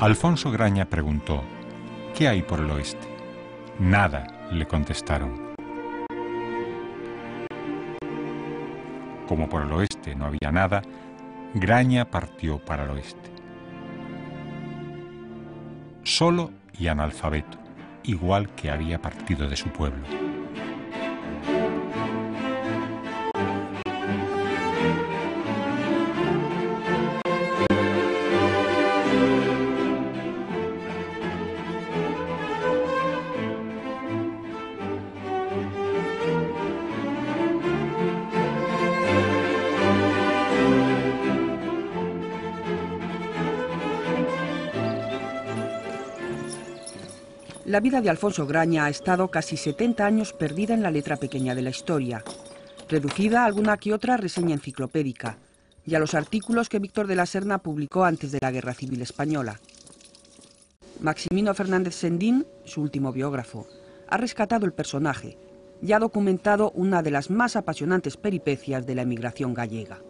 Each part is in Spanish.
Alfonso Graña preguntó: ¿qué hay por el oeste? Nada, le contestaron. Como por el oeste no había nada, Graña partió para el oeste. Solo y analfabeto, igual que había partido de su pueblo. La vida de Alfonso Graña ha estado casi 70 años perdida en la letra pequeña de la historia, reducida a alguna que otra reseña enciclopédica y a los artículos que Víctor de la Serna publicó antes de la Guerra Civil Española. Maximino Fernández Sendín, su último biógrafo, ha rescatado el personaje y ha documentado una de las más apasionantes peripecias de la emigración gallega.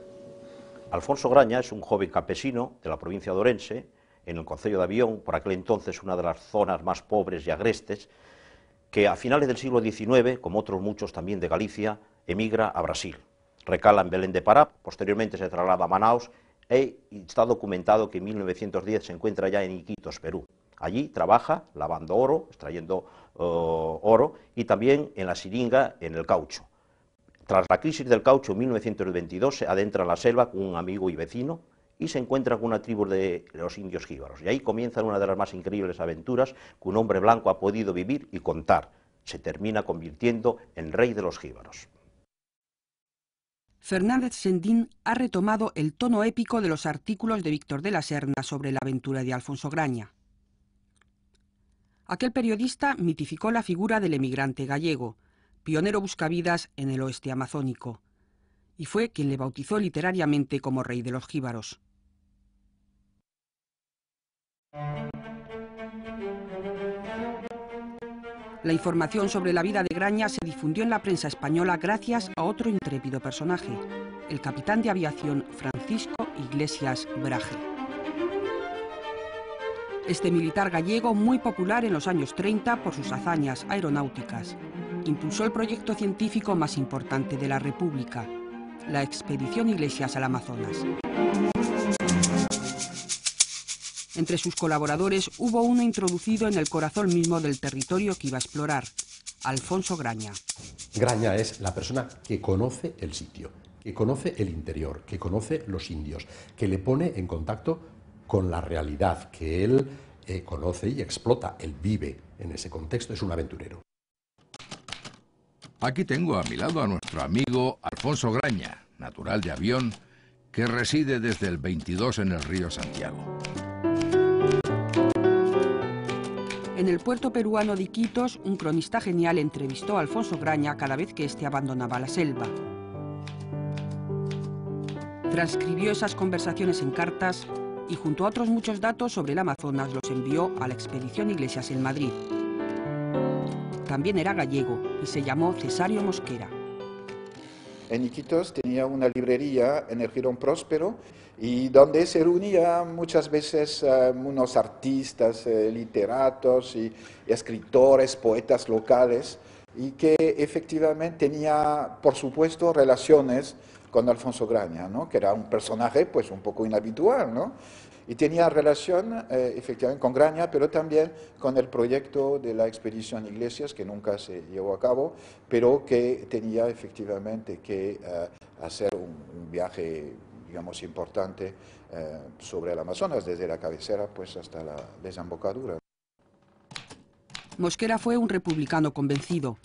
Alfonso Graña es un joven campesino de la provincia de Ourense, en el concello de Avión, por aquel entonces una de las zonas más pobres y agrestes, que a finales del siglo XIX, como otros muchos también de Galicia, emigra a Brasil. Recala en Belén de Pará, posteriormente se traslada a Manaos y está documentado que en 1910 se encuentra ya en Iquitos, Perú. Allí trabaja lavando oro, extrayendo oro, y también en la siringa, en el caucho. Tras la crisis del caucho en 1922 se adentra en la selva con un amigo y vecino y se encuentra con una tribu de los indios jíbaros. Y ahí comienzan una de las más increíbles aventuras que un hombre blanco ha podido vivir y contar. Se termina convirtiendo en rey de los jíbaros. Fernández Sendín ha retomado el tono épico de los artículos de Víctor de la Serna sobre la aventura de Alfonso Graña. Aquel periodista mitificó la figura del emigrante gallego, pionero buscavidas en el oeste amazónico, y fue quien le bautizó literariamente como rey de los jíbaros. La información sobre la vida de Graña se difundió en la prensa española gracias a otro intrépido personaje, el capitán de aviación Francisco Iglesias Brahe. Este militar gallego, muy popular en los años 30 por sus hazañas aeronáuticas, impulsó el proyecto científico más importante de la República, la expedición Iglesias al Amazonas. Entre sus colaboradores hubo uno introducido en el corazón mismo del territorio que iba a explorar, Alfonso Graña. Graña es la persona que conoce el sitio, que conoce el interior, que conoce los indios, que le pone en contacto con la realidad, que él conoce y explota, él vive en ese contexto, es un aventurero. Aquí tengo a mi lado a nuestro amigo Alfonso Graña, natural de Avión, que reside desde el 22 en el río Santiago. En el puerto peruano de Iquitos, un cronista genial entrevistó a Alfonso Graña cada vez que éste abandonaba la selva. Transcribió esas conversaciones en cartas y junto a otros muchos datos sobre el Amazonas los envió a la expedición Iglesias en Madrid. También era gallego y se llamó Cesario Mosquera. En Iquitos tenía una librería en el Jirón Próspero y donde se reunían muchas veces unos artistas, literatos y escritores, poetas locales, y que efectivamente tenía, por supuesto, relaciones con Alfonso Graña, ¿no? Que era un personaje pues un poco inhabitual, ¿no? Y tenía relación efectivamente con Graña, pero también con el proyecto de la expedición Iglesias, que nunca se llevó a cabo, pero que tenía efectivamente que hacer un viaje, digamos, importante sobre el Amazonas, desde la cabecera pues hasta la desembocadura. Mosquera fue un republicano convencido,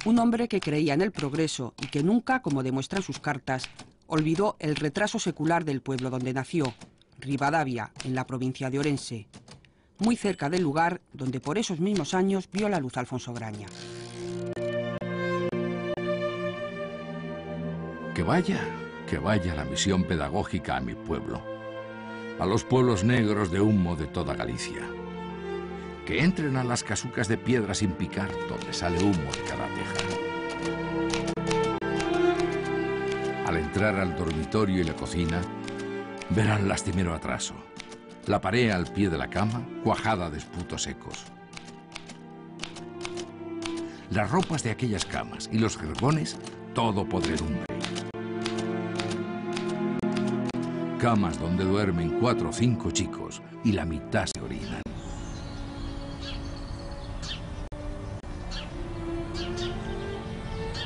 un hombre que creía en el progreso y que nunca, como demuestran sus cartas, olvidó el retraso secular del pueblo donde nació, Rivadavia, en la provincia de Orense, muy cerca del lugar donde por esos mismos años vio la luz Alfonso Graña. Que vaya la misión pedagógica a mi pueblo, a los pueblos negros de humo de toda Galicia. Que entren a las casucas de piedra sin picar, donde sale humo de cada teja. Al entrar al dormitorio y la cocina, verán lastimero atraso. La pared al pie de la cama, cuajada de esputos secos. Las ropas de aquellas camas y los jergones, todo podredumbre. Camas donde duermen 4 o 5 chicos y la mitad se orinan.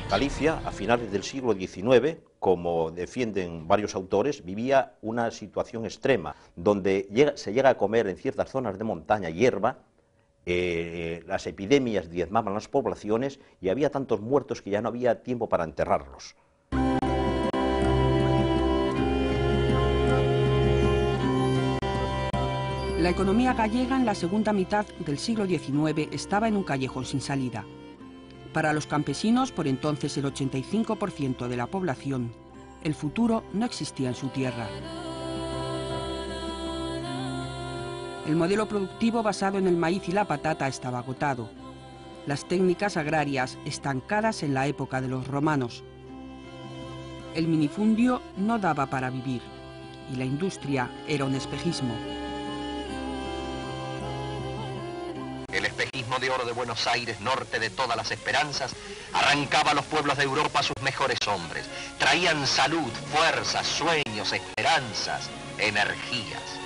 Galicia, a finales del siglo XIX, como defienden varios autores, vivía una situación extrema, donde se llega a comer en ciertas zonas de montaña hierba, las epidemias diezmaban las poblaciones y había tantos muertos que ya no había tiempo para enterrarlos. La economía gallega en la segunda mitad del siglo XIX estaba en un callejón sin salida. Para los campesinos, por entonces el 85% de la población, el futuro no existía en su tierra. El modelo productivo basado en el maíz y la patata estaba agotado. Las técnicas agrarias estancadas en la época de los romanos. El minifundio no daba para vivir y la industria era un espejismo. El espejismo de oro de Buenos Aires, norte de todas las esperanzas, arrancaba a los pueblos de Europa a sus mejores hombres. Traían salud, fuerzas, sueños, esperanzas, energías.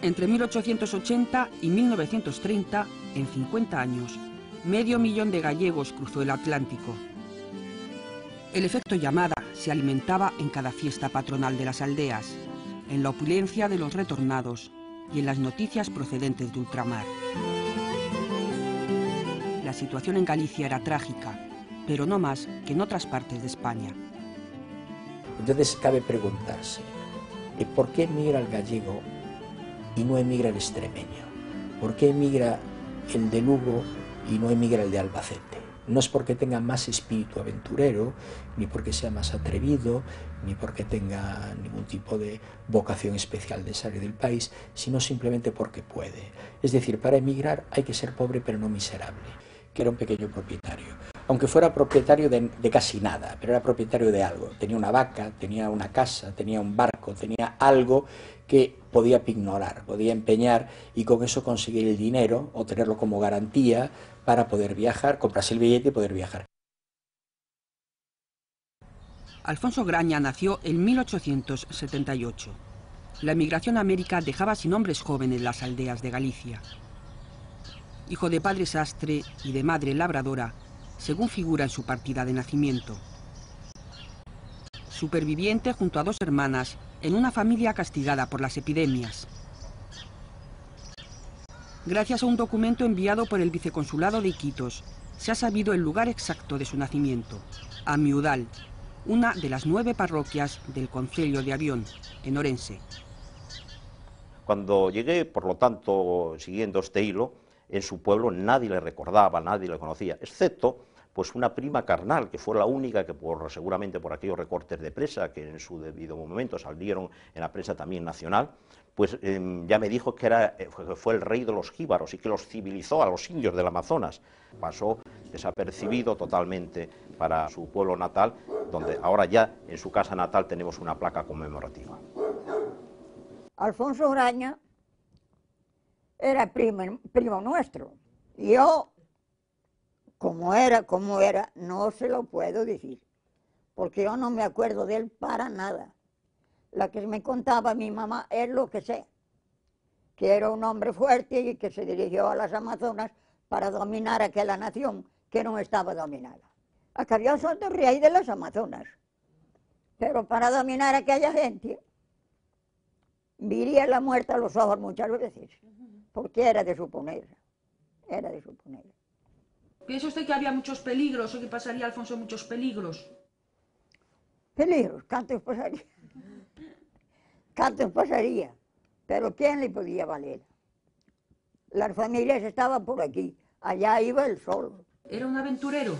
Entre 1880 y 1930, en 50 años, 500.000 de gallegos cruzó el Atlántico. El efecto llamada se alimentaba en cada fiesta patronal de las aldeas, en la opulencia de los retornados y en las noticias procedentes de ultramar. La situación en Galicia era trágica, pero no más que en otras partes de España. Entonces cabe preguntarse, ¿por qué emigra el gallego y no emigra el extremeño? ¿Por qué emigra el de Lugo y no emigra el de Albacete? No es porque tenga más espíritu aventurero, ni porque sea más atrevido, ni porque tenga ningún tipo de vocación especial de salir del país, sino simplemente porque puede. Es decir, para emigrar hay que ser pobre pero no miserable, que era un pequeño propietario. Aunque fuera propietario de casi nada, pero era propietario de algo. Tenía una vaca, tenía una casa, tenía un barco, tenía algo que podía pignorar, podía empeñar y con eso conseguir el dinero o tenerlo como garantía para poder viajar, comprarse el billete y poder viajar. Alfonso Graña nació en 1878. La emigración a América dejaba sin hombres jóvenes las aldeas de Galicia. Hijo de padre sastre y de madre labradora, según figura en su partida de nacimiento. Superviviente junto a 2 hermanas en una familia castigada por las epidemias. Gracias a un documento enviado por el viceconsulado de Iquitos, se ha sabido el lugar exacto de su nacimiento, Amiudal, una de las 9 parroquias del concello de Avión, en Orense. Cuando llegué, por lo tanto, siguiendo este hilo, en su pueblo nadie le recordaba, nadie le conocía, excepto pues una prima carnal, que fue la única que seguramente por aquellos recortes de prensa, que en su debido momento salieron en la prensa también nacional, pues ya me dijo que fue el rey de los jíbaros y que los civilizó a los indios del Amazonas. Pasó desapercibido totalmente para su pueblo natal, donde ahora ya en su casa natal tenemos una placa conmemorativa. Alfonso Graña era primo nuestro. Yo, como era, no se lo puedo decir, porque yo no me acuerdo de él para nada. La que me contaba mi mamá es lo que sé, que era un hombre fuerte y que se dirigió a las Amazonas para dominar aquella nación que no estaba dominada. Acabó siendo rey de las Amazonas, pero para dominar a aquella gente, viría la muerte a los ojos muchas veces, porque era de suponer. ¿Piensa usted que había muchos peligros o que pasaría Alfonso muchos peligros? Peligros, ¿cuántos pasaría? ¿Cuántos pasaría? Pero ¿quién le podía valer? Las familias estaban por aquí, allá iba él solo. ¿Era un aventurero?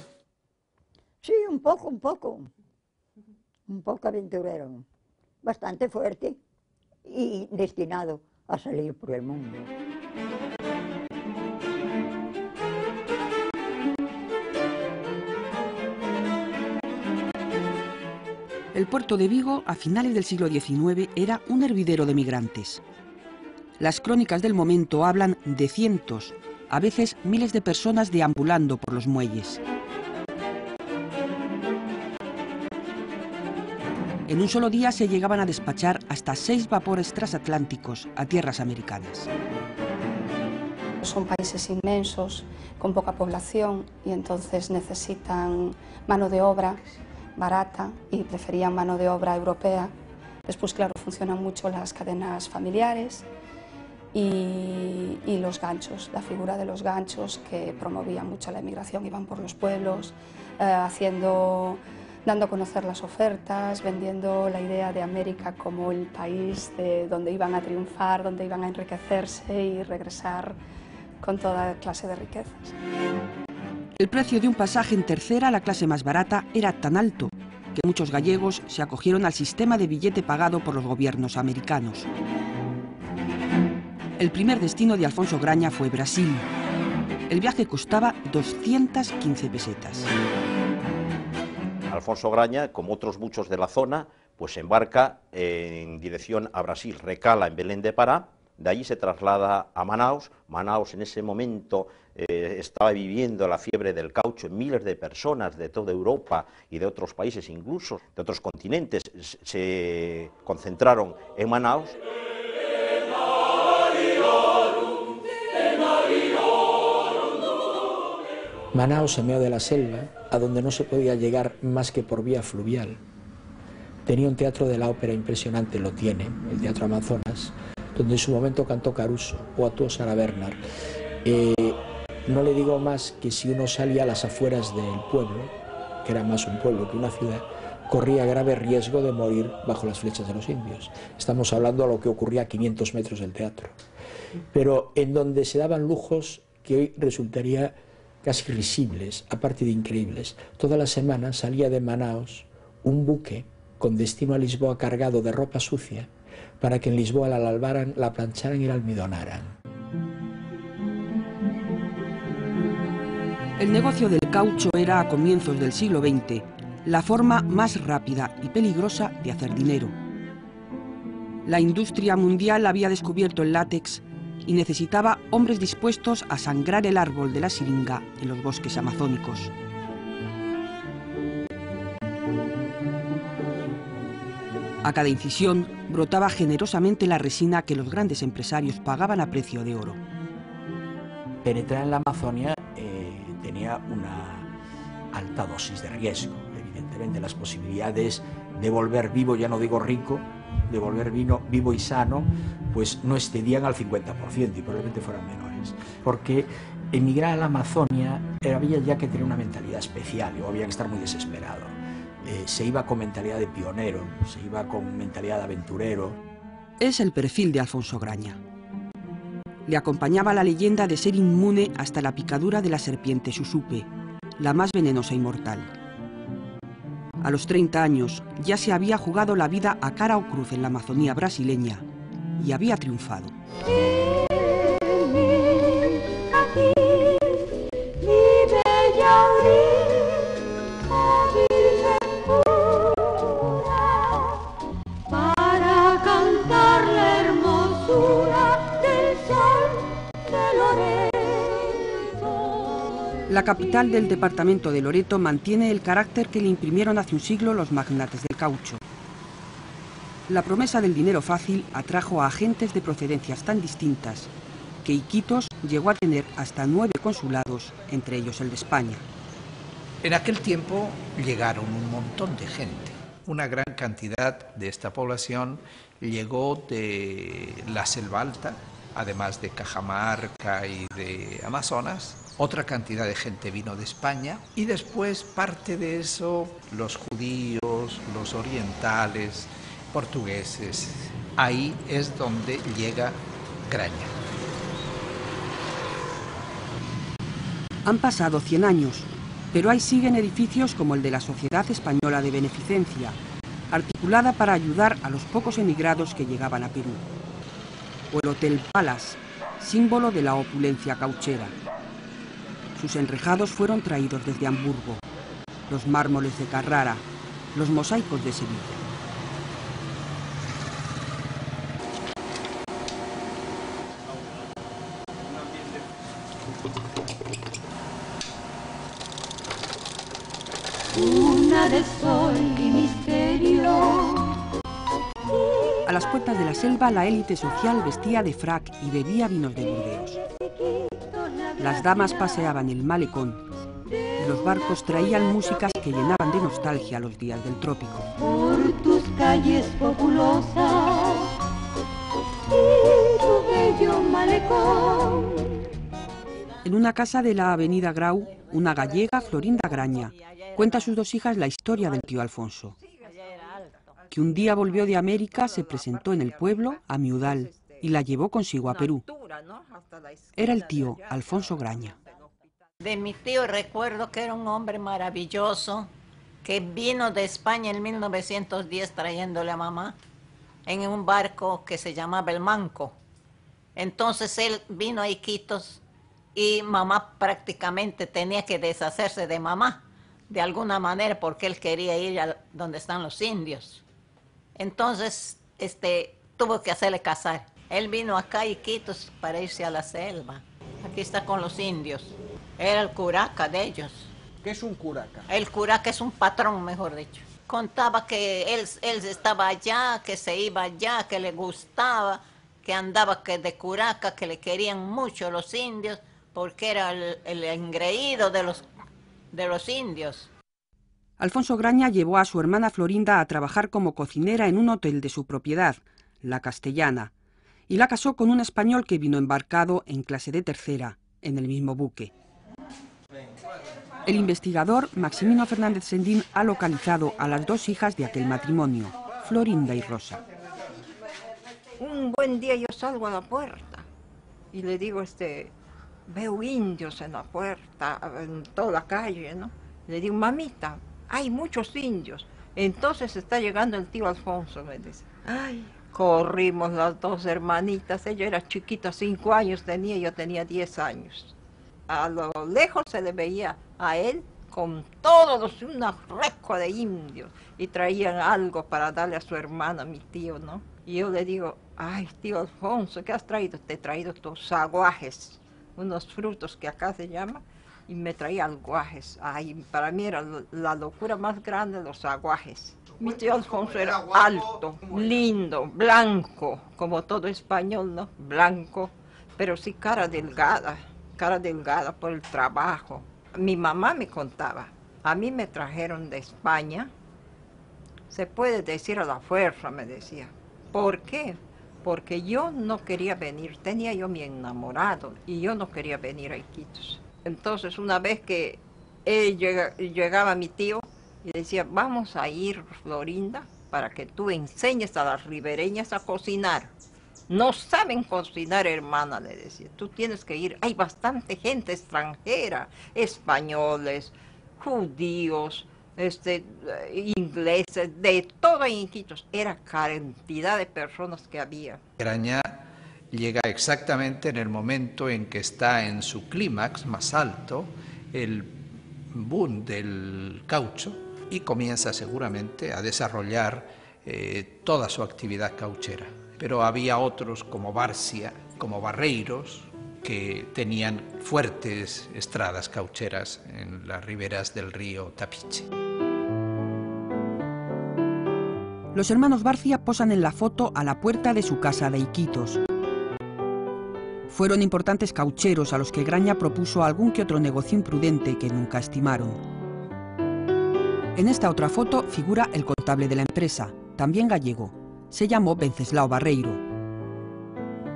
Sí, un poco aventurero, bastante fuerte y destinado a salir por el mundo. El puerto de Vigo, a finales del siglo XIX, era un hervidero de migrantes. Las crónicas del momento hablan de cientos, a veces miles de personas deambulando por los muelles. En un solo día se llegaban a despachar hasta 6 vapores transatlánticos a tierras americanas. Son países inmensos, con poca población, y entonces necesitan mano de obra barata y preferían mano de obra europea. Después, claro, funcionan mucho las cadenas familiares y los ganchos, la figura de los ganchos que promovían mucho la emigración, iban por los pueblos, dando a conocer las ofertas, vendiendo la idea de América como el país donde iban a triunfar, donde iban a enriquecerse y regresar con toda clase de riquezas. El precio de un pasaje en tercera, la clase más barata, era tan alto que muchos gallegos se acogieron al sistema de billete pagado por los gobiernos americanos. El primer destino de Alfonso Graña fue Brasil. El viaje costaba 215 pesetas. Alfonso Graña, como otros muchos de la zona, pues embarca en dirección a Brasil, recala en Belén de Pará, de allí se traslada a Manaus. Manaus en ese momento estaba viviendo la fiebre del caucho, miles de personas de toda Europa y de otros países, incluso de otros continentes, se concentraron en Manaus. Manaus, en medio de la selva, a donde no se podía llegar más que por vía fluvial. Tenía un teatro de la ópera impresionante, lo tiene, el Teatro Amazonas, donde en su momento cantó Caruso o actuó Sarah Bernhardt. No le digo más que si uno salía a las afueras del pueblo, que era más un pueblo que una ciudad, corría grave riesgo de morir bajo las flechas de los indios. Estamos hablando de lo que ocurría a 500 metros del teatro. Pero en donde se daban lujos que hoy resultaría casi risibles, aparte de increíbles. Toda la semana salía de Manaus un buque con destino a Lisboa cargado de ropa sucia para que en Lisboa la lavaran, la plancharan y la almidonaran. El negocio del caucho era, a comienzos del siglo XX, la forma más rápida y peligrosa de hacer dinero. La industria mundial había descubierto el látex y necesitaba hombres dispuestos a sangrar el árbol de la siringa en los bosques amazónicos. A cada incisión brotaba generosamente la resina que los grandes empresarios pagaban a precio de oro. Penetrar en la Amazonia tenía una alta dosis de riesgo. Evidentemente las posibilidades de volver vivo, ya no digo rico, de volver vivo y sano, pues no excedían al 50% y probablemente fueran menores. Porque emigrar a la Amazonia había ya que tener una mentalidad especial, o había que estar muy desesperado. Se iba con mentalidad de pionero, se iba con mentalidad de aventurero. Es el perfil de Alfonso Graña. Le acompañaba la leyenda de ser inmune hasta la picadura de la serpiente Susupe, la más venenosa y mortal. A los 30 años ya se había jugado la vida a cara o cruz en la Amazonía brasileña y había triunfado. Para cantar la hermosura del sol de Loreto. La capital del departamento de Loreto mantiene el carácter que le imprimieron hace un siglo los magnates del caucho. La promesa del dinero fácil atrajo a agentes de procedencias tan distintas que Iquitos llegó a tener hasta 9 consulados, entre ellos el de España. En aquel tiempo llegaron un montón de gente. Una gran cantidad de esta población llegó de la selva alta, además de Cajamarca y de Amazonas. Otra cantidad de gente vino de España y después parte de eso los judíos, los orientales, portugueses. Ahí es donde llega Graña. Han pasado 100 años, pero ahí siguen edificios como el de la Sociedad Española de Beneficencia, articulada para ayudar a los pocos emigrados que llegaban a Perú. O el Hotel Palace, símbolo de la opulencia cauchera. Sus enrejados fueron traídos desde Hamburgo, los mármoles de Carrara, los mosaicos de Sevilla. Una de sol y misterio. A las puertas de la selva, la élite social vestía de frac y bebía vinos de Burdeos. Las damas paseaban el malecón y los barcos traían músicas que llenaban de nostalgia los días del trópico. Por tus calles populosas y tu bello malecón. En una casa de la avenida Grau, una gallega, Florinda Graña, cuenta a sus dos hijas la historia del tío Alfonso, que un día volvió de América, se presentó en el pueblo, a Miudal, y la llevó consigo a Perú. Era el tío Alfonso Graña. De mi tío recuerdo que era un hombre maravilloso, que vino de España en 1910 trayéndole a mamá en un barco que se llamaba El Manco. Entonces él vino a Iquitos y mamá prácticamente tenía que deshacerse de mamá, de alguna manera, porque él quería ir a donde están los indios. Entonces, tuvo que hacerle casar. Él vino acá a Iquitos para irse a la selva. Aquí está con los indios. Era el curaca de ellos. ¿Qué es un curaca? El curaca es un patrón, mejor dicho. Contaba que él estaba allá, que se iba allá, que le gustaba, que andaba de curaca, que le querían mucho los indios, porque era el engreído de los indios. Alfonso Graña llevó a su hermana Florinda a trabajar como cocinera en un hotel de su propiedad, La Castellana, y la casó con un español que vino embarcado en clase de tercera, en el mismo buque. El investigador Maximino Fernández Sendín ha localizado a las dos hijas de aquel matrimonio, Florinda y Rosa. Un buen día yo salgo a la puerta y le digo, veo indios en la puerta, en toda la calle, ¿no? Le digo, mamita, hay muchos indios. Entonces está llegando el tío Alfonso, me dice. Ay, corrimos las dos hermanitas, ella era chiquita, 5 años tenía, yo tenía 10 años. A lo lejos se le veía a él con todos una recua de indios y traían algo para darle a su hermana, mi tío, ¿no? Y yo le digo, ay, tío Alfonso, ¿qué has traído? Te he traído tus aguajes, unos frutos que acá se llama, y me traía aguajes. Ay, para mí era la locura más grande los aguajes. Mi tío Alfonso era alto, lindo, blanco, como todo español, ¿no? Blanco, pero sí cara delgada por el trabajo. Mi mamá me contaba, a mí me trajeron de España, se puede decir a la fuerza, me decía. ¿Por qué? Porque yo no quería venir, tenía yo mi enamorado y yo no quería venir a Iquitos. Entonces una vez que llegaba mi tío y decía, vamos a ir, Florinda, para que tú enseñes a las ribereñas a cocinar. No saben cocinar, hermana, le decía. Tú tienes que ir. Hay bastante gente extranjera, españoles, judíos, ingleses, de todo en Iquitos. Era cantidad de personas que había. Graña llega exactamente en el momento en que está en su clímax más alto, el boom del caucho, y comienza seguramente a desarrollar toda su actividad cauchera. Pero había otros como Barcia, como Barreiros, que tenían fuertes estradas caucheras en las riberas del río Tapiche. Los hermanos Barcia posan en la foto a la puerta de su casa de Iquitos. Fueron importantes caucheros a los que Graña propuso algún que otro negocio imprudente que nunca estimaron. En esta otra foto figura el contable de la empresa, también gallego. Se llamó Venceslao Barreiro.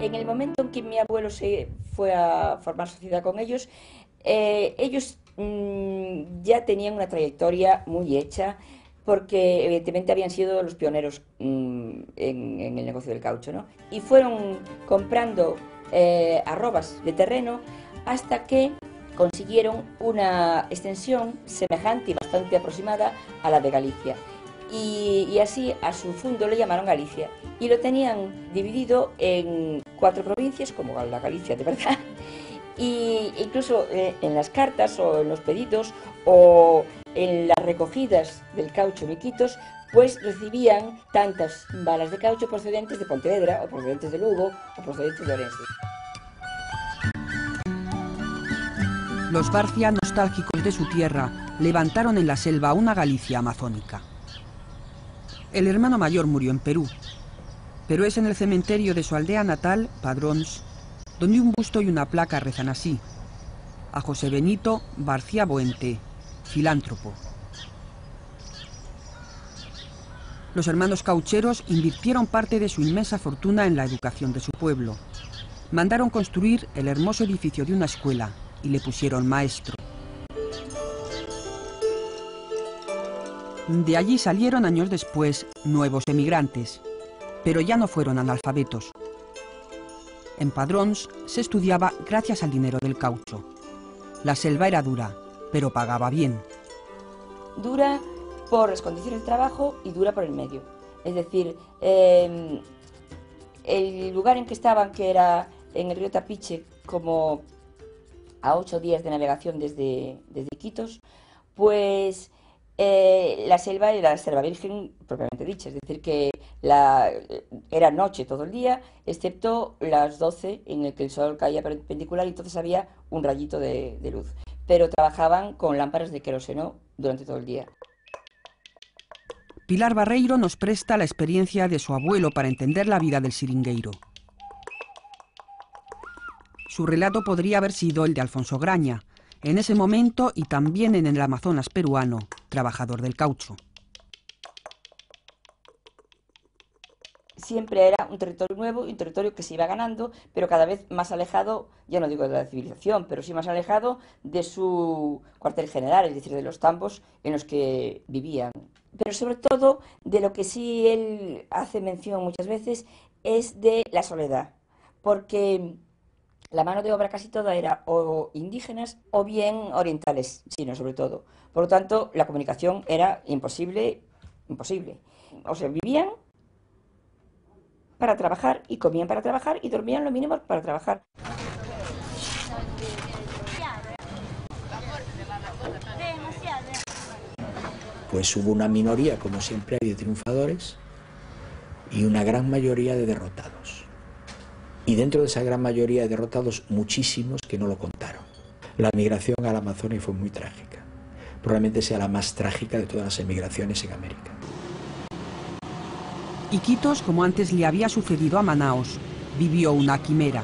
En el momento en que mi abuelo se fue a formar sociedad con ellos, ellos ya tenían una trayectoria muy hecha, porque evidentemente habían sido los pioneros en el negocio del caucho, ¿no? Y fueron comprando arrobas de terreno hasta que consiguieron una extensión semejante y bastante aproximada a la de Galicia. Y así a su fundo le llamaron Galicia. Y lo tenían dividido en 4 provincias, como la Galicia de verdad. Y incluso en las cartas o en los pedidos o en las recogidas del caucho en Iquitos, pues recibían tantas balas de caucho procedentes de Pontevedra, o procedentes de Lugo, o procedentes de Orense. Los Barcia, nostálgicos de su tierra, levantaron en la selva una Galicia amazónica. El hermano mayor murió en Perú, pero es en el cementerio de su aldea natal, Padrons, donde un busto y una placa rezan así: a José Benito Barcia Boente, filántropo. Los hermanos caucheros invirtieron parte de su inmensa fortuna en la educación de su pueblo. Mandaron construir el hermoso edificio de una escuela y le pusieron maestro. De allí salieron años después nuevos emigrantes, pero ya no fueron analfabetos. En Padrons se estudiaba gracias al dinero del caucho. La selva era dura, pero pagaba bien. Dura por las condiciones de trabajo y dura por el medio. Es decir, el lugar en que estaban, que era en el río Tapiche, como a 8 días de navegación desde Iquitos, pues la selva era la selva virgen propiamente dicha, es decir, que era noche todo el día, excepto las 12 en el que el sol caía perpendicular y entonces había un rayito de luz. Pero trabajaban con lámparas de queroseno durante todo el día. Pilar Barreiro nos presta la experiencia de su abuelo para entender la vida del siringueiro. Su relato podría haber sido el de Alfonso Graña, en ese momento y también en el Amazonas peruano, trabajador del caucho. Siempre era un territorio nuevo, un territorio que se iba ganando, pero cada vez más alejado, ya no digo de la civilización, pero sí más alejado de su cuartel general, es decir, de los campos en los que vivían. Pero sobre todo, de lo que sí él hace mención muchas veces, es de la soledad, porque la mano de obra casi toda era o indígenas o bien orientales, chinos sobre todo. Por lo tanto, la comunicación era imposible. O sea, vivían para trabajar y comían para trabajar y dormían lo mínimo para trabajar. Pues hubo una minoría, como siempre hay, de triunfadores y una gran mayoría de derrotados. Y dentro de esa gran mayoría de derrotados, muchísimos que no lo contaron. La migración a la Amazonia fue muy trágica. Probablemente sea la más trágica de todas las emigraciones en América. Iquitos, como antes le había sucedido a Manaos, vivió una quimera.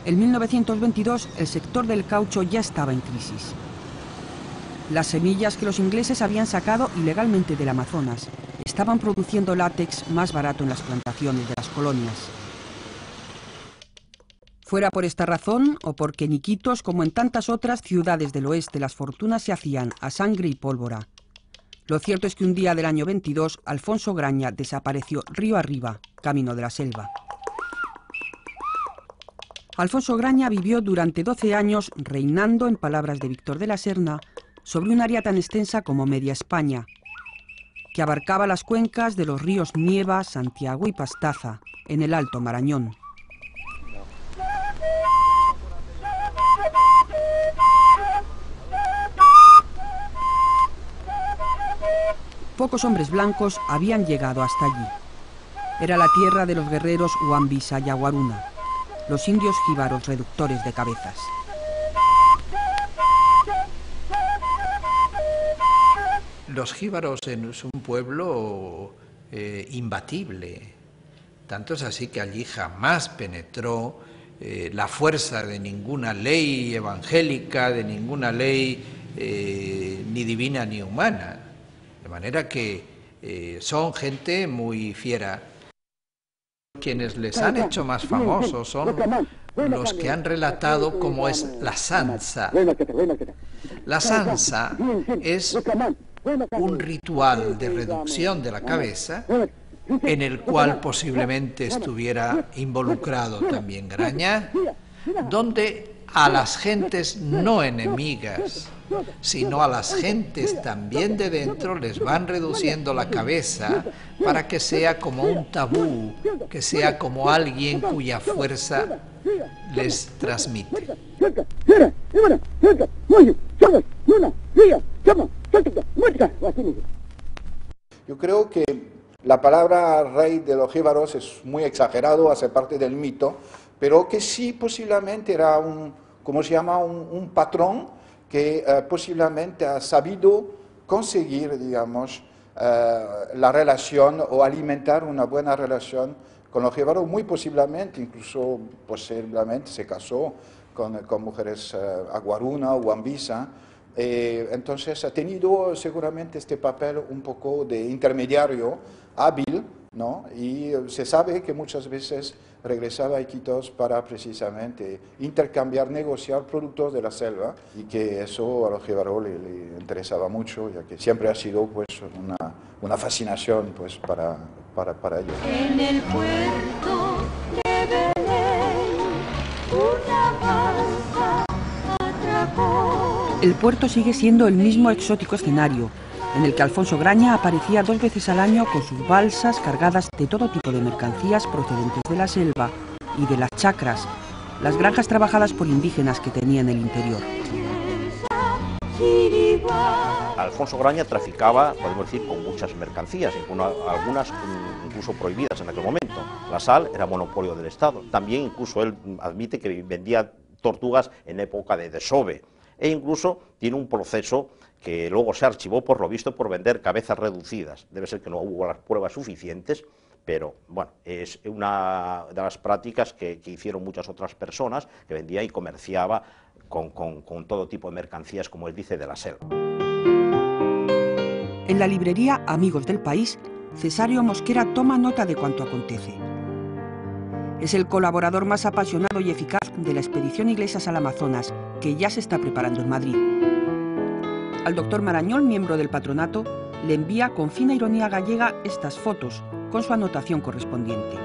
En 1922, el sector del caucho ya estaba en crisis. Las semillas que los ingleses habían sacado ilegalmente del Amazonas estaban produciendo látex más barato en las plantaciones de las colonias. Fuera por esta razón, o porque en Iquitos, como en tantas otras ciudades del oeste, las fortunas se hacían a sangre y pólvora. Lo cierto es que un día del año 22, Alfonso Graña desapareció río arriba, camino de la selva. Alfonso Graña vivió durante 12 años reinando, en palabras de Víctor de la Serna, sobre un área tan extensa como media España, que abarcaba las cuencas de los ríos Nieva, Santiago y Pastaza, en el Alto Marañón. Pocos hombres blancos habían llegado hasta allí. Era la tierra de los guerreros Huambisa y Aguaruna, los indios jíbaros reductores de cabezas. Los jíbaros es un pueblo imbatible. Tanto es así que allí jamás penetró la fuerza de ninguna ley evangélica, de ninguna ley ni divina ni humana. De manera que son gente muy fiera. Quienes les han hecho más famosos son los que han relatado cómo es la sansa. La sansa es un ritual de reducción de la cabeza en el cual posiblemente estuviera involucrado también Graña, donde a las gentes no enemigas, sino a las gentes también de dentro les van reduciendo la cabeza para que sea como un tabú, que sea como alguien cuya fuerza les transmite. Yo creo que la palabra rey de los jíbaros es muy exagerado, hace parte del mito, pero que sí posiblemente era como se llama, un patrón que posiblemente ha sabido conseguir, digamos, la relación o alimentar una buena relación con los jíbaros, muy posiblemente, incluso posiblemente se casó con mujeres aguaruna o ambisa. Entonces ha tenido seguramente este papel un poco de intermediario hábil, ¿no? Y se sabe que muchas veces regresaba a Iquitos para precisamente intercambiar, negociar productos de la selva, y que eso a los jíbaros le interesaba mucho, ya que siempre ha sido pues una fascinación pues para ellos. En el puerto de Belén, una balsa atracó. El puerto sigue siendo el mismo exótico escenario, en el que Alfonso Graña aparecía 2 veces al año con sus balsas cargadas de todo tipo de mercancías procedentes de la selva y de las chacras, las granjas trabajadas por indígenas que tenía en el interior. Alfonso Graña traficaba, podemos decir, con muchas mercancías, algunas incluso prohibidas en aquel momento. La sal era monopolio del Estado. También incluso él admite que vendía tortugas en época de desove. E incluso tiene un proceso que luego se archivó, por lo visto, por vender cabezas reducidas. Debe ser que no hubo las pruebas suficientes, pero bueno, es una de las prácticas que hicieron muchas otras personas, que vendía y comerciaba con todo tipo de mercancías, como él dice, de la selva. En la librería Amigos del País, Cesario Mosquera toma nota de cuanto acontece. Es el colaborador más apasionado y eficaz de la expedición Iglesias al Amazonas, que ya se está preparando en Madrid. Al doctor Marañón, miembro del patronato, le envía con fina ironía gallega estas fotos, con su anotación correspondiente.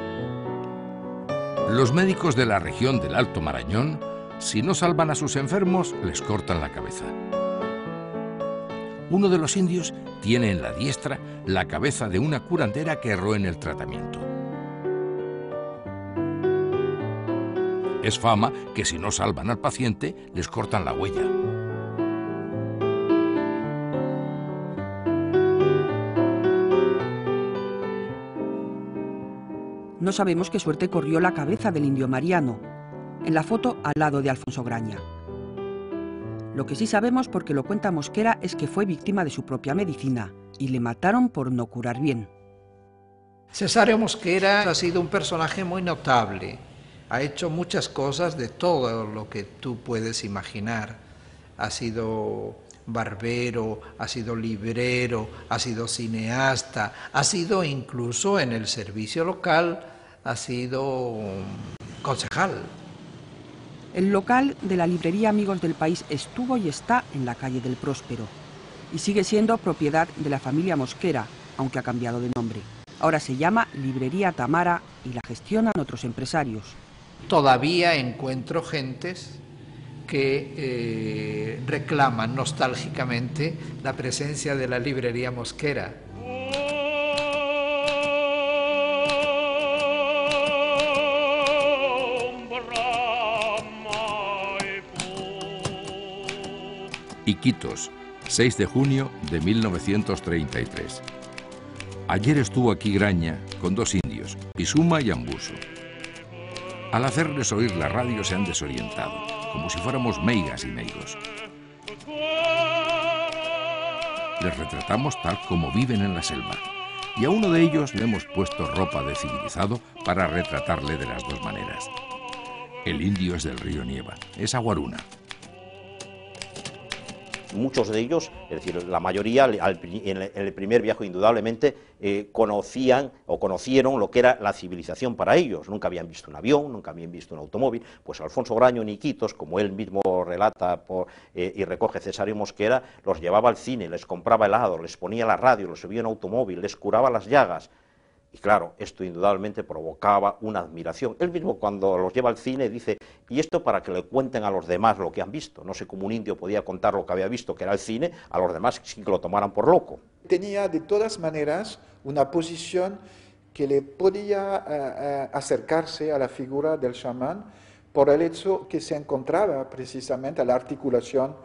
Los médicos de la región del Alto Marañón, si no salvan a sus enfermos, les cortan la cabeza. Uno de los indios tiene en la diestra la cabeza de una curandera que erró en el tratamiento. Es fama que si no salvan al paciente, les cortan la huella. No sabemos qué suerte corrió la cabeza del indio Mariano, en la foto al lado de Alfonso Graña. Lo que sí sabemos, porque lo cuenta Mosquera, es que fue víctima de su propia medicina y le mataron por no curar bien. Cesario Mosquera ha sido un personaje muy notable. Ha hecho muchas cosas de todo lo que tú puedes imaginar. Ha sido barbero, ha sido librero, ha sido cineasta, ha sido incluso en el servicio local, ha sido concejal. El local de la librería Amigos del País estuvo y está en la calle del Próspero y sigue siendo propiedad de la familia Mosquera, aunque ha cambiado de nombre. Ahora se llama Librería Tamara y la gestionan otros empresarios. Todavía encuentro gentes que reclaman nostálgicamente la presencia de la librería Mosquera. Iquitos, 6 de junio de 1933. Ayer estuvo aquí Graña con 2 indios, Pisuma y Ambuso. Al hacerles oír la radio se han desorientado, como si fuéramos meigas y meigos. Les retratamos tal como viven en la selva, y a uno de ellos le hemos puesto ropa de civilizado para retratarle de las 2 maneras. El indio es del río Nieva, es aguaruna. Muchos de ellos, es decir, la mayoría, en el primer viaje indudablemente, conocían o conocieron lo que era la civilización para ellos. Nunca habían visto un avión, nunca habían visto un automóvil. Pues Alfonso Graña en Iquitos, como él mismo relata y recoge Cesario Mosquera, los llevaba al cine, les compraba helado, les ponía la radio, los subía en automóvil, les curaba las llagas. Y claro, esto indudablemente provocaba una admiración. Él mismo, cuando los lleva al cine, dice, y esto para que le cuenten a los demás lo que han visto. No sé cómo un indio podía contar lo que había visto, que era el cine, a los demás sin que lo tomaran por loco. Tenía de todas maneras una posición que le podía acercarse a la figura del chamán por el hecho que se encontraba precisamente a la articulación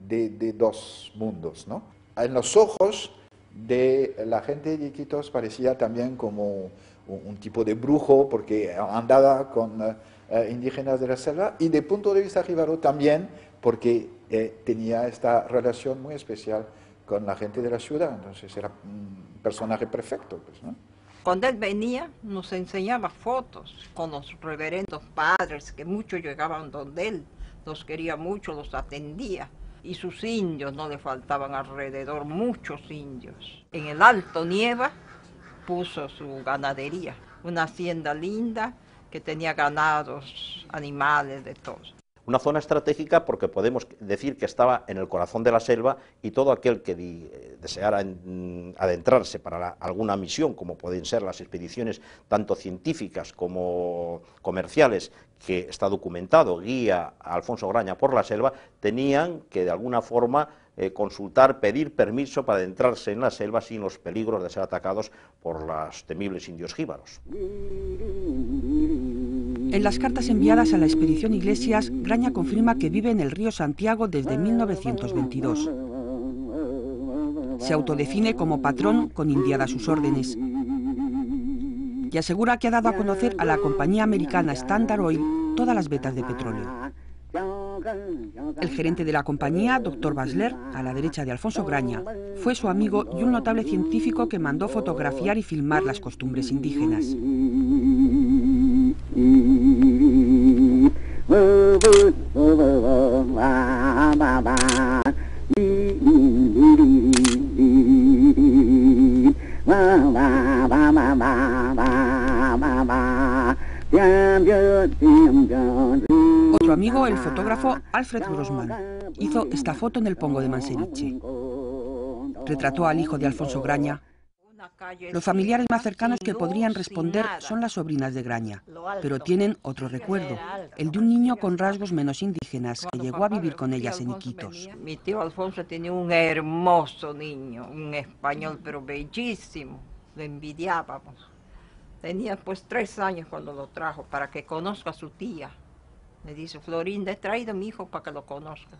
de 2 mundos, ¿no? En los ojos de la gente de Iquitos parecía también como un tipo de brujo, porque andaba con indígenas de la selva, y de punto de vista jíbaro también, porque tenía esta relación muy especial con la gente de la ciudad, entonces era un personaje perfecto, pues, ¿no? Cuando él venía, nos enseñaba fotos con los reverendos padres, que muchos llegaban donde él, los quería mucho, los atendía. Y sus indios, no le faltaban alrededor muchos indios. En el Alto Nieva puso su ganadería, una hacienda linda que tenía ganados, animales, de todo. Una zona estratégica porque podemos decir que estaba en el corazón de la selva y todo aquel que deseara adentrarse para alguna misión, como pueden ser las expediciones tanto científicas como comerciales, que está documentado, guía a Alfonso Graña por la selva, tenían que de alguna forma consultar, pedir permiso para adentrarse en la selva sin los peligros de ser atacados por los temibles indios jíbaros. En las cartas enviadas a la expedición Iglesias, Graña confirma que vive en el río Santiago desde 1922. Se autodefine como patrón con Indiada a sus órdenes y asegura que ha dado a conocer a la compañía americana Standard Oil todas las vetas de petróleo. El gerente de la compañía, Dr. Basler, a la derecha de Alfonso Graña, fue su amigo y un notable científico que mandó fotografiar y filmar las costumbres indígenas. Otro amigo, el fotógrafo Alfred Grossman, hizo esta foto en el Pongo de Manseriche. Retrató al hijo de Alfonso Graña. Los familiares más cercanos que podrían responder son las sobrinas de Graña, pero tienen otro recuerdo, el de un niño con rasgos menos indígenas que llegó a vivir con ellas en Iquitos. Mi tío Alfonso tenía un hermoso niño, un español pero bellísimo, lo envidiábamos. Tenía pues 3 años cuando lo trajo para que conozca a su tía. Le dice, Florinda, he traído a mi hijo para que lo conozca.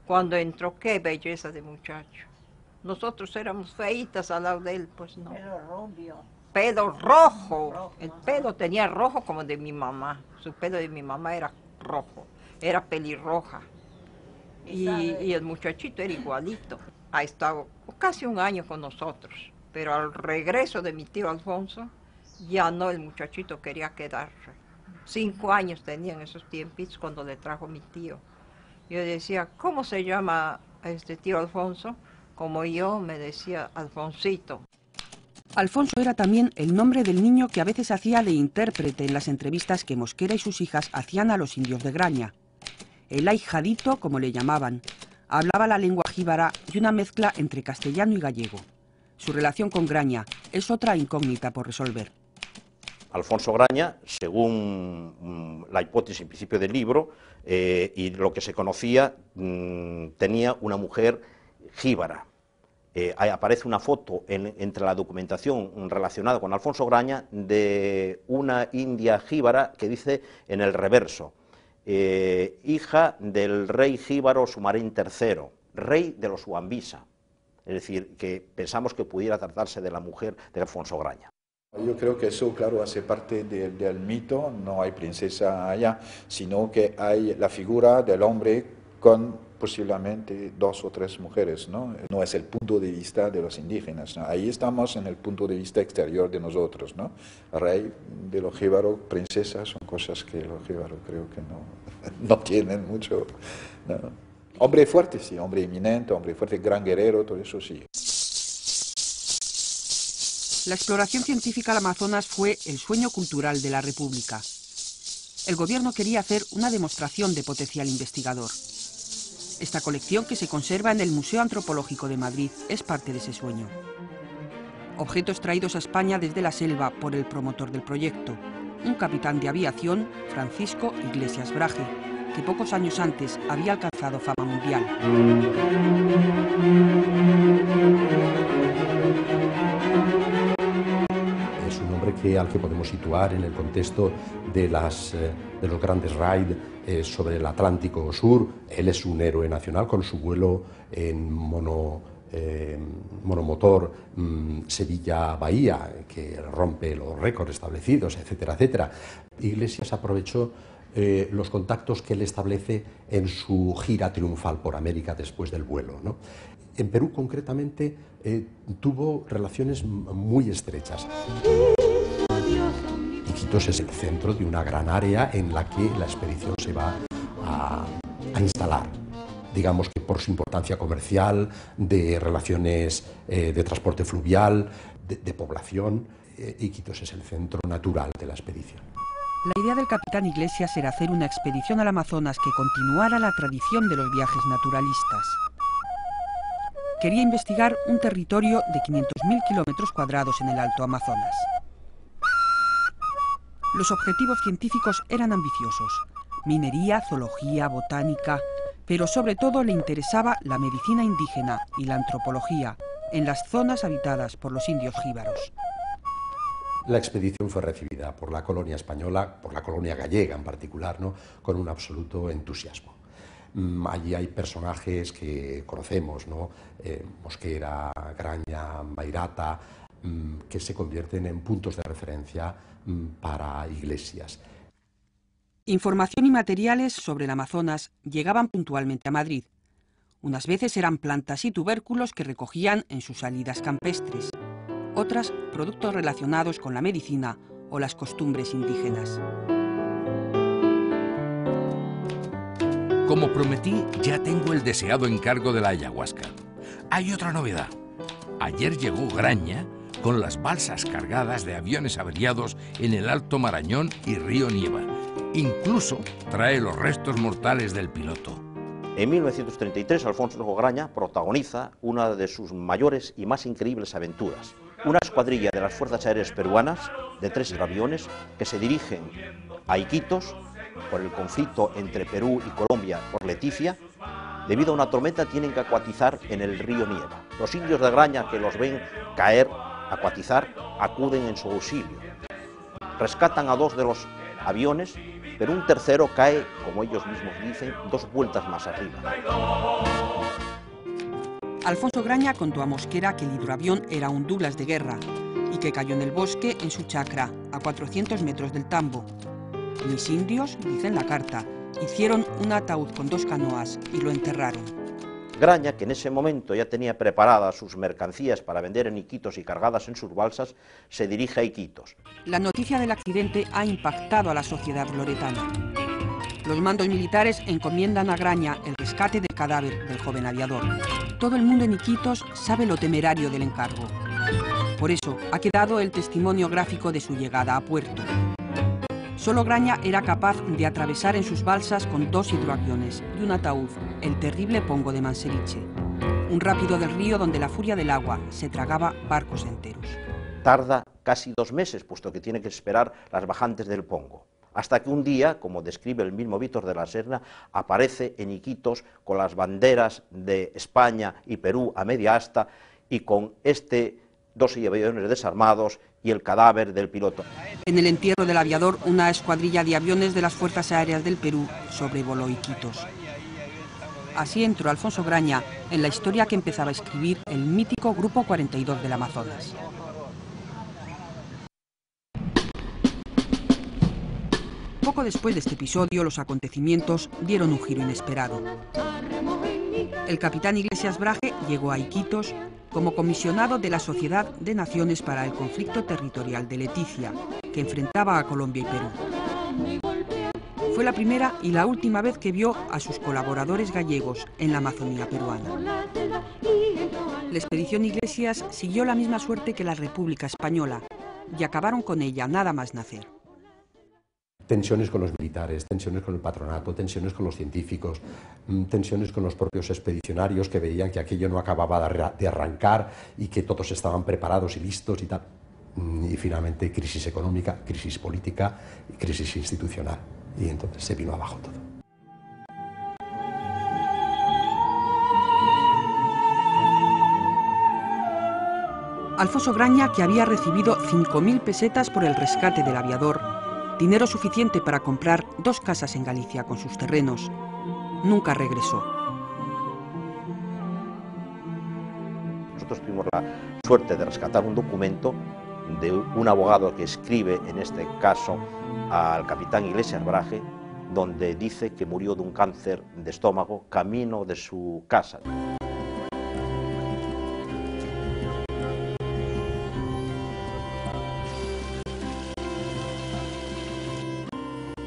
Cuando entró, qué belleza de muchacho. Nosotros éramos feitas al lado de él, pues no. Pelo rubio. Pelo rojo. El pelo tenía rojo como de mi mamá. Su pelo de mi mamá era rojo, era pelirroja. Y el muchachito era igualito. Ha estado casi 1 año con nosotros. Pero al regreso de mi tío Alfonso, ya no, el muchachito quería quedarse. 5 años tenía en esos tiempos cuando le trajo mi tío. Yo decía, ¿cómo se llama este tío Alfonso? Como yo me decía Alfonsito. Alfonso era también el nombre del niño que a veces hacía de intérprete en las entrevistas que Mosquera y sus hijas hacían a los indios de Graña. El ahijadito, como le llamaban, hablaba la lengua jíbara y una mezcla entre castellano y gallego. Su relación con Graña es otra incógnita por resolver. Alfonso Graña, según la hipótesis en principio del libro y lo que se conocía, tenía una mujer jíbara. Ahí aparece una foto entre la documentación relacionada con Alfonso Graña de una india jíbara que dice en el reverso, hija del rey jíbaro Sumarín III, rey de los Huambisa. Es decir, que pensamos que pudiera tratarse de la mujer de Alfonso Graña. Yo creo que eso, claro, hace parte del mito, no hay princesa allá, sino que hay la figura del hombre con posiblemente 2 o 3 mujeres, ¿no? No es el punto de vista de los indígenas, ¿no? Ahí estamos en el punto de vista exterior de nosotros, ¿no? Rey de los jíbaros, princesas, son cosas que los jíbaros creo que no tienen mucho, ¿no? Hombre fuerte, sí, hombre eminente, hombre fuerte, gran guerrero, todo eso sí. La exploración científica al Amazonas fue el sueño cultural de la República. El gobierno quería hacer una demostración de potencial investigador. Esta colección, que se conserva en el Museo Antropológico de Madrid, es parte de ese sueño. Objetos traídos a España desde la selva por el promotor del proyecto, un capitán de aviación, Francisco Iglesias Brahe, que pocos años antes había alcanzado fama mundial. Es un hombre al que podemos situar en el contexto de los grandes raids sobre el Atlántico Sur. Él es un héroe nacional con su vuelo en monomotor Sevilla-Bahía, que rompe los récords establecidos, etcétera, etcétera. Iglesias aprovechó los contactos que él establece en su gira triunfal por América después del vuelo, ¿no? En Perú, concretamente, tuvo relaciones muy estrechas. Iquitos es el centro de una gran área en la que la expedición se va a instalar. Digamos que por su importancia comercial, de relaciones de transporte fluvial, de población, Iquitos es el centro natural de la expedición. La idea del capitán Iglesias era hacer una expedición al Amazonas que continuara la tradición de los viajes naturalistas. Quería investigar un territorio de 500.000 kilómetros cuadrados en el Alto Amazonas. Los objetivos científicos eran ambiciosos: minería, zoología, botánica, pero sobre todo le interesaba la medicina indígena y la antropología en las zonas habitadas por los indios jíbaros. La expedición fue recibida por la colonia española, por la colonia gallega en particular, ¿no?, con un absoluto entusiasmo. Allí hay personajes que conocemos, ¿no?, Mosquera, Graña, Mairata, que se convierten en puntos de referencia para Iglesias. Información y materiales sobre el Amazonas llegaban puntualmente a Madrid. Unas veces eran plantas y tubérculos que recogían en sus salidas campestres, otras productos relacionados con la medicina o las costumbres indígenas. Como prometí, ya tengo el deseado encargo de la ayahuasca. Hay otra novedad. Ayer llegó Graña con las balsas cargadas de aviones averiados en el Alto Marañón y Río Nieva. Incluso trae los restos mortales del piloto. En 1933, Alfonso Graña protagoniza una de sus mayores y más increíbles aventuras. Una escuadrilla de las Fuerzas Aéreas Peruanas, de 3 aviones, que se dirigen a Iquitos por el conflicto entre Perú y Colombia por Leticia. Debido a una tormenta tienen que acuatizar en el río Nieva. Los indios de Graña, que los ven caer, acuatizar, acuden en su auxilio. Rescatan a 2 de los aviones, pero un tercero cae, como ellos mismos dicen, 2 vueltas más arriba. Alfonso Graña contó a Mosquera que el hidroavión era un Douglas de guerra y que cayó en el bosque en su chacra, a 400 metros del tambo. Mis indios, dice en la carta, hicieron un ataúd con 2 canoas y lo enterraron. Graña, que en ese momento ya tenía preparadas sus mercancías para vender en Iquitos y cargadas en sus balsas, se dirige a Iquitos. La noticia del accidente ha impactado a la sociedad loretana. Los mandos militares encomiendan a Graña el rescate del cadáver del joven aviador. Todo el mundo en Iquitos sabe lo temerario del encargo. Por eso ha quedado el testimonio gráfico de su llegada a puerto. Solo Graña era capaz de atravesar en sus balsas con 2 hidroaviones y un ataúd el terrible Pongo de Manseriche, un rápido del río donde la furia del agua se tragaba barcos enteros. Tarda casi 2 meses, puesto que tiene que esperar las bajantes del Pongo, hasta que un día, como describe el mismo Víctor de la Serna, aparece en Iquitos con las banderas de España y Perú a media asta y con 2 aviones desarmados y el cadáver del piloto. En el entierro del aviador, una escuadrilla de aviones de las Fuerzas Aéreas del Perú sobrevoló Iquitos. Así entró Alfonso Graña en la historia que empezaba a escribir el mítico Grupo 42 del Amazonas. Poco después de este episodio, los acontecimientos dieron un giro inesperado. El capitán Iglesias Brahe llegó a Iquitos como comisionado de la Sociedad de Naciones para el Conflicto Territorial de Leticia, que enfrentaba a Colombia y Perú. Fue la primera y la última vez que vio a sus colaboradores gallegos en la Amazonía peruana. La expedición Iglesias siguió la misma suerte que la República Española y acabaron con ella nada más nacer. Tensiones con los militares, tensiones con el patronato, tensiones con los científicos, tensiones con los propios expedicionarios que veían que aquello no acababa de arrancar y que todos estaban preparados y listos y tal. Y finalmente crisis económica, crisis política y crisis institucional. Y entonces se vino abajo todo. Alfonso Graña, que había recibido 5.000 pesetas por el rescate del aviador, dinero suficiente para comprar 2 casas en Galicia con sus terrenos, nunca regresó. Nosotros tuvimos la suerte de rescatar un documento de un abogado que escribe, en este caso, al capitán Iglesias Brahe, donde dice que murió de un cáncer de estómago camino de su casa.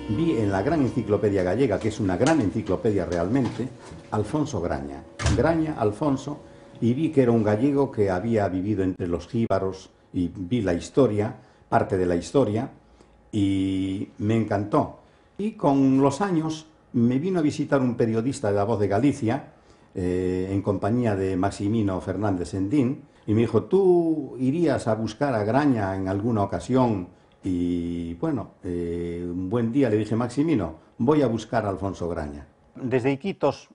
Vi en la Gran Enciclopedia Gallega, que es una gran enciclopedia realmente, Alfonso Graña. Graña, Alfonso, y vi que era un gallego que había vivido entre los jíbaros, y vi la historia, parte de la historia, y me encantó. Y con los años me vino a visitar un periodista de La Voz de Galicia, en compañía de Maximino Fernández Sendín, y me dijo, ¿tú irías a buscar a Graña en alguna ocasión? Y bueno, un buen día le dije, Maximino, voy a buscar a Alfonso Graña. Desde Iquitos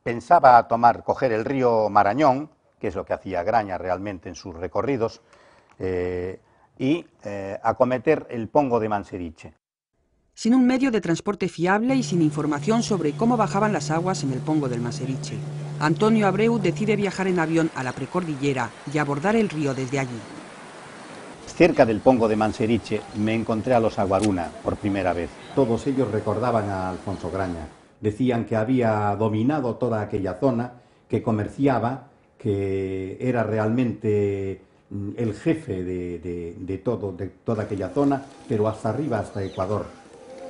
pensaba coger el río Marañón, que es lo que hacía Graña realmente en sus recorridos, y acometer el Pongo de Manseriche. Sin un medio de transporte fiable y sin información sobre cómo bajaban las aguas en el Pongo del Manseriche, Antonio Abreu decide viajar en avión a la precordillera y abordar el río desde allí. Cerca del Pongo de Manseriche me encontré a los Aguaruna por primera vez. Todos ellos recordaban a Alfonso Graña. Decían que había dominado toda aquella zona, que comerciaba, que era realmente el jefe de toda aquella zona, pero hasta arriba, hasta Ecuador.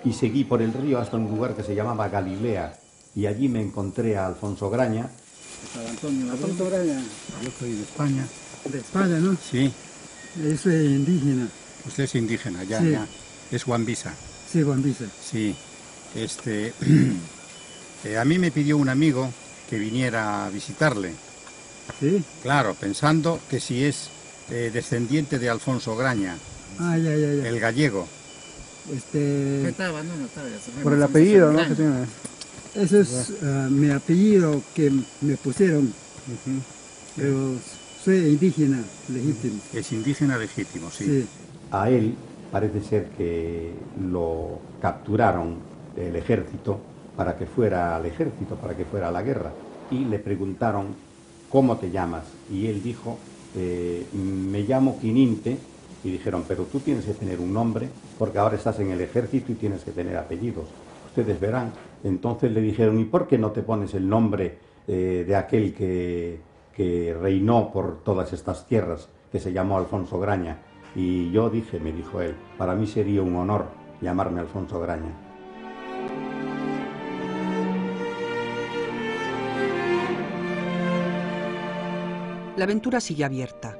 Y seguí por el río hasta un lugar que se llamaba Galilea, y allí me encontré a Alfonso Graña. Alfonso Graña. Yo soy de España. ¿De España, no? Sí. Es indígena. Usted es indígena, ya, sí. Ya. Es Guambisa. Sí, Guambisa. Sí. A mí me pidió un amigo que viniera a visitarle. Sí. Claro, pensando que si es descendiente de Alfonso Graña. Ah, ya. El gallego. Por el apellido, ¿no? Ese es mi apellido que me pusieron. Pero soy indígena legítimo. Es indígena legítimo, sí. Sí. A él parece ser que lo capturaron el ejército para que fuera al ejército, para que fuera a la guerra. Y le preguntaron, ¿cómo te llamas? Y él dijo, me llamo Quininte. Y dijeron, pero tú tienes que tener un nombre, porque ahora estás en el ejército y tienes que tener apellidos. Ustedes verán. Entonces le dijeron, ¿y por qué no te pones el nombre de aquel que reinó por todas estas tierras, que se llamó Alfonso Graña? Y yo dije, me dijo él, para mí sería un honor llamarme Alfonso Graña. La aventura sigue abierta.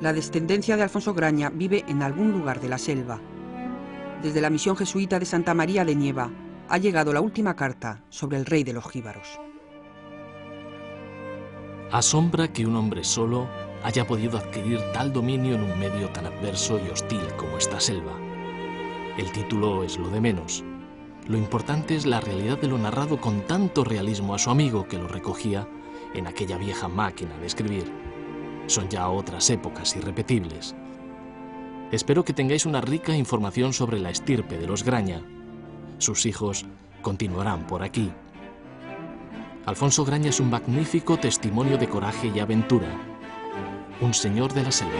La descendencia de Alfonso Graña vive en algún lugar de la selva. Desde la misión jesuita de Santa María de Nieva ha llegado la última carta sobre el rey de los jíbaros. Asombra que un hombre solo haya podido adquirir tal dominio en un medio tan adverso y hostil como esta selva. El título es lo de menos. Lo importante es la realidad de lo narrado con tanto realismo a su amigo que lo recogía en aquella vieja máquina de escribir. Son ya otras épocas irrepetibles. Espero que tengáis una rica información sobre la estirpe de los Graña. Sus hijos continuarán por aquí. Alfonso Graña es un magnífico testimonio de coraje y aventura. Un señor de la selva.